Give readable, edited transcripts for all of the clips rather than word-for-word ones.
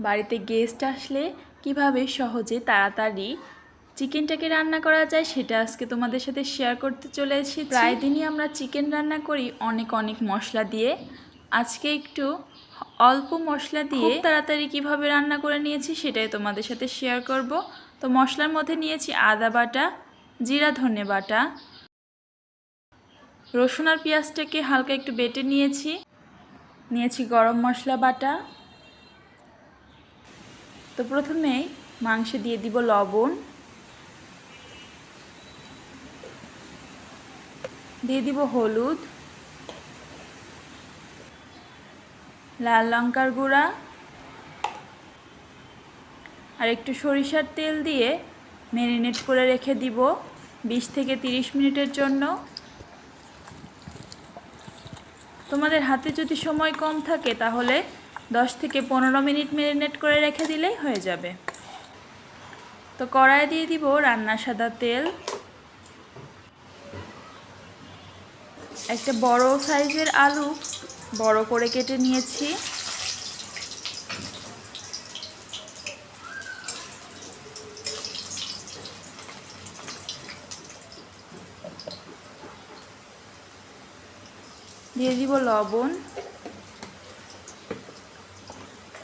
বাড়িতে গেস্ট আসলে কিভাবে সহজে তাড়াতাড়ি চিকেনটাকে রান্না করা যায় সেটা আজকে তোমাদের সাথে শেয়ার করতে চলে এসেছি। প্রায় দিনই আমরা চিকেন রান্না করি অনেক অনেক মশলা দিয়ে। আজকে একটু অল্প মশলা দিয়ে তাড়াতাড়ি কিভাবে রান্না করে নিয়েছি সেটাই তোমাদের সাথে শেয়ার করব। তো মশলার মধ্যে নিয়েছি আদা বাটা, জিরা ধনে বাটা, রসুন আর পেঁয়াজটাকে হালকা একটু বেটে নিয়েছি গরম মশলা বাটা। তো প্রথমেই মাংসে দিয়ে দিব লবণ, দিয়ে দিব হলুদ, লাল লঙ্কার গুঁড়া আর একটু সরিষার তেল দিয়ে ম্যারিনেট করে রেখে দিব 20 থেকে 30 মিনিটের জন্য। তোমাদের হাতে যদি সময় কম থাকে তাহলে 10 থেকে 15 মিনিট ম্যারিনেট করে রেখে দিলেই হয়ে যাবে। তো কড়াইয়ে দিয়ে দিব রান্নার সাদা তেল, একটা বড় সাইজের আলু বড় করে কেটে নিয়েছি, দিয়ে দিব লবণ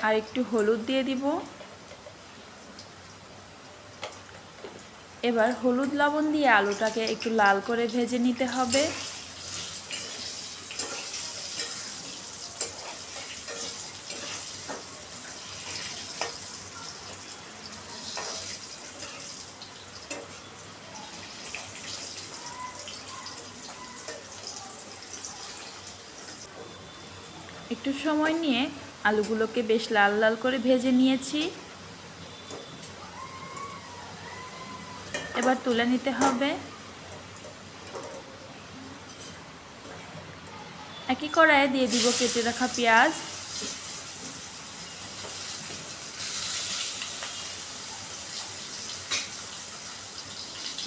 আর একটু হলুদ দিয়ে দিব। এবার হলুদ লবণ দিয়ে আলুটাকে একটু লাল করে ভেজে নিতে হবে। একটু সময় নিয়ে আলুগুলোকে বেশ লাল লাল করে ভেজে নিয়েছি। এবার তুলে নিতে হবে। একই কড়াইয়ে দিয়ে দিব কেটে রাখা পেঁয়াজ,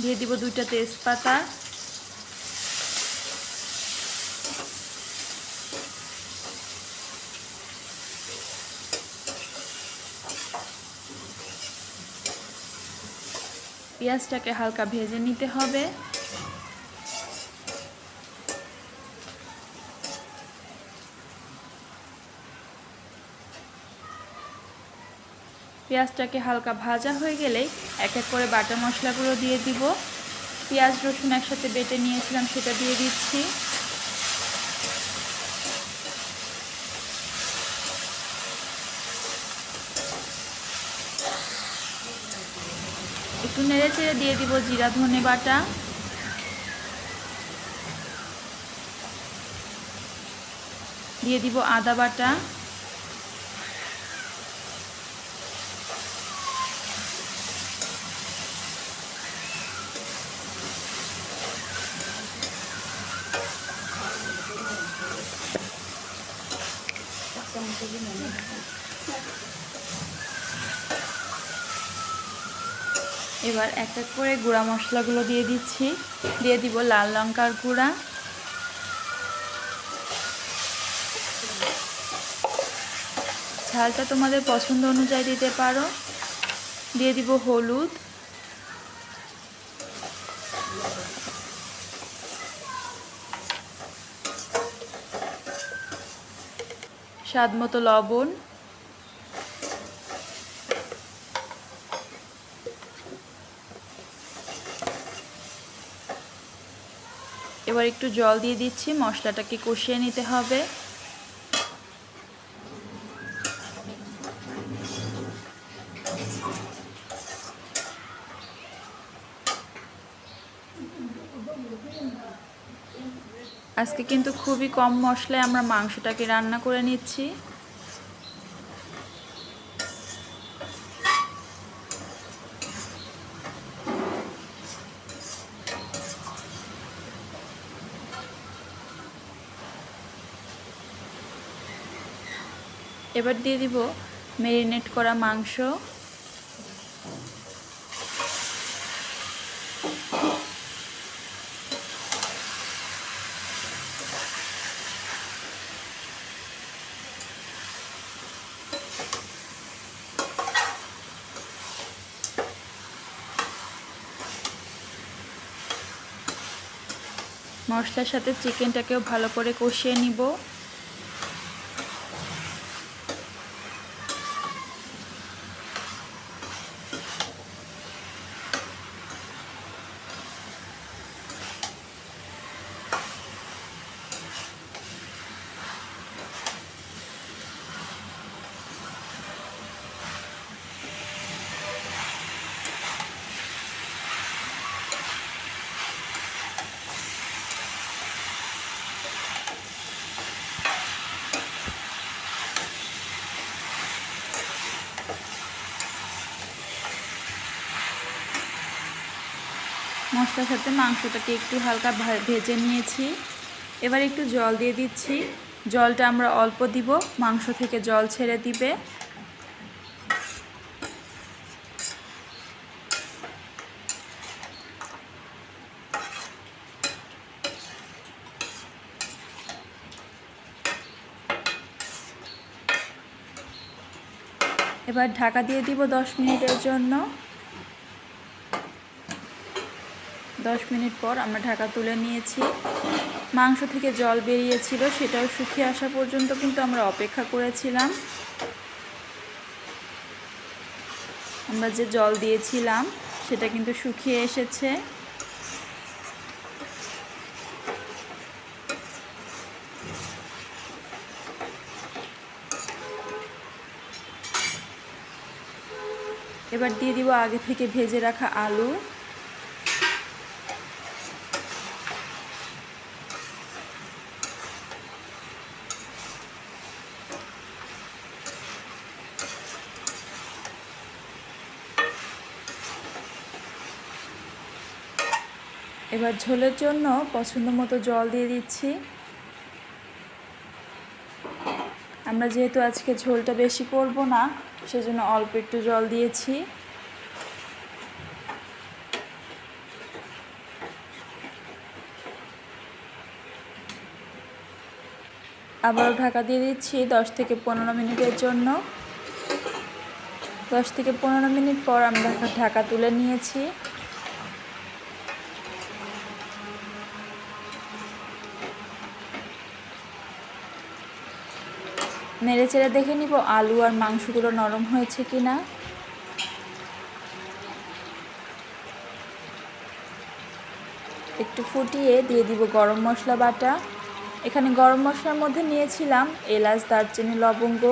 দিয়ে দিব 2টা তেজপাতা, পেঁয়াজটাকে হালকা ভেজে নিতে হবে। পেঁয়াজটাকে হালকা ভাজা হয়ে গেলেই এক এক করে বাটা মশলাগুলো দিয়ে দিব। পেঁয়াজ রসুন একসাথে বেটে নিয়েছিলাম সেটা দিয়ে দিচ্ছি। একটু নেড়ে চেড়ে দিয়ে দিব জিরা ধনে বাটা, দিয়ে দিব আদা বাটা, এবার এক এক করে গুঁড়া মশলাগুলো দিয়ে দিচ্ছি। দিয়ে দিব লাল লঙ্কার গুঁড়া, ঝালটা তোমাদের পছন্দ অনুযায়ী দিতে পারো। দিয়ে দিব হলুদ, স্বাদ মতো লবণ, এবার একটু জল দিয়ে দিচ্ছি, মশলাটাকে কষিয়ে নিতে হবে। আজকে কিন্তু খুবই কম মশলায় আমরা মাংসটাকে রান্না করে নিচ্ছি। এবার দিয়ে দিব ম্যারিনেট করা মাংস, মশলার সাথে চিকেনটাকেও ভালো করে কষিয়ে নিব। মশলার সাথে মাংসটাকে একটু হালকা ভেজে নিয়েছি। এবার একটু জল দিয়ে দিচ্ছি। জলটা আমরা অল্প দিব, মাংস থেকে জল ছেড়ে দিবে। এবার ঢাকা দিয়ে দিব 10 মিনিটের জন্য। 10 মিনিট পর আমরা ঢাকা তুলে নিয়েছি। মাংস থেকে জল বেরিয়েছিল, সেটাও শুকিয়ে আসা পর্যন্ত কিন্তু আমরা অপেক্ষা করেছিলাম। আমরা যে জল দিয়েছিলাম সেটা কিন্তু শুকিয়ে এসেছে। এবার দিয়ে দিব আগে থেকে ভেজে রাখা আলু। এবার ঝোলের জন্য পছন্দ মতো জল দিয়ে দিচ্ছি। আমরা যেহেতু আজকে ঝোলটা বেশি করব না, সেজন্য অল্প একটু জল দিয়েছি। আবারও ঢাকা দিয়ে দিচ্ছি 10 থেকে 15 মিনিটের জন্য। 10 থেকে 15 মিনিট পর আমরা ঢাকা তুলে নিয়েছি। নেড়ে চেড়ে দেখে নিব আলু আর মাংসগুলো নরম হয়েছে কিনা। একটু ফুটিয়ে দিয়ে দিব গরম মশলা বাটা। এখানে গরম মশলার মধ্যে নিয়েছিলাম এলাচ, দারচিনি, লবঙ্গ।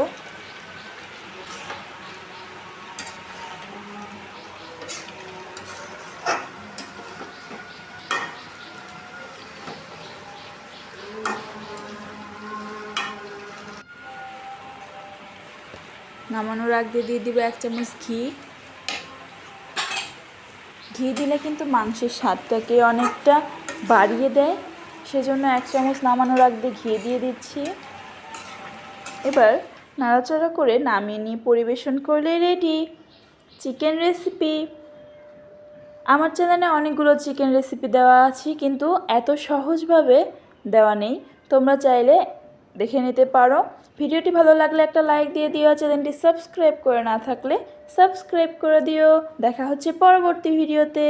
নামানোর আগে দিয়ে দিব 1 চামচ ঘি। ঘি দিলে কিন্তু মাংসের স্বাদটাকে অনেকটা বাড়িয়ে দেয়, সেজন্য 1 চামচ নামানোর আগে ঘি দিয়ে দিচ্ছি। এবার নাড়াচাড়া করে নামিয়ে নিয়ে পরিবেশন করলে রেডি চিকেন রেসিপি। আমার চ্যানেলে অনেকগুলো চিকেন রেসিপি দেওয়া আছে, কিন্তু এত সহজভাবে দেওয়া নেই। তোমরা চাইলে দেখে নিতে পারো। ভিডিওটি ভালো লাগলে একটা লাইক দিয়ে দিও। চ্যানেলটি সাবস্ক্রাইব করে না থাকলে সাবস্ক্রাইব করে দিও। দেখা হচ্ছে পরবর্তী ভিডিওতে।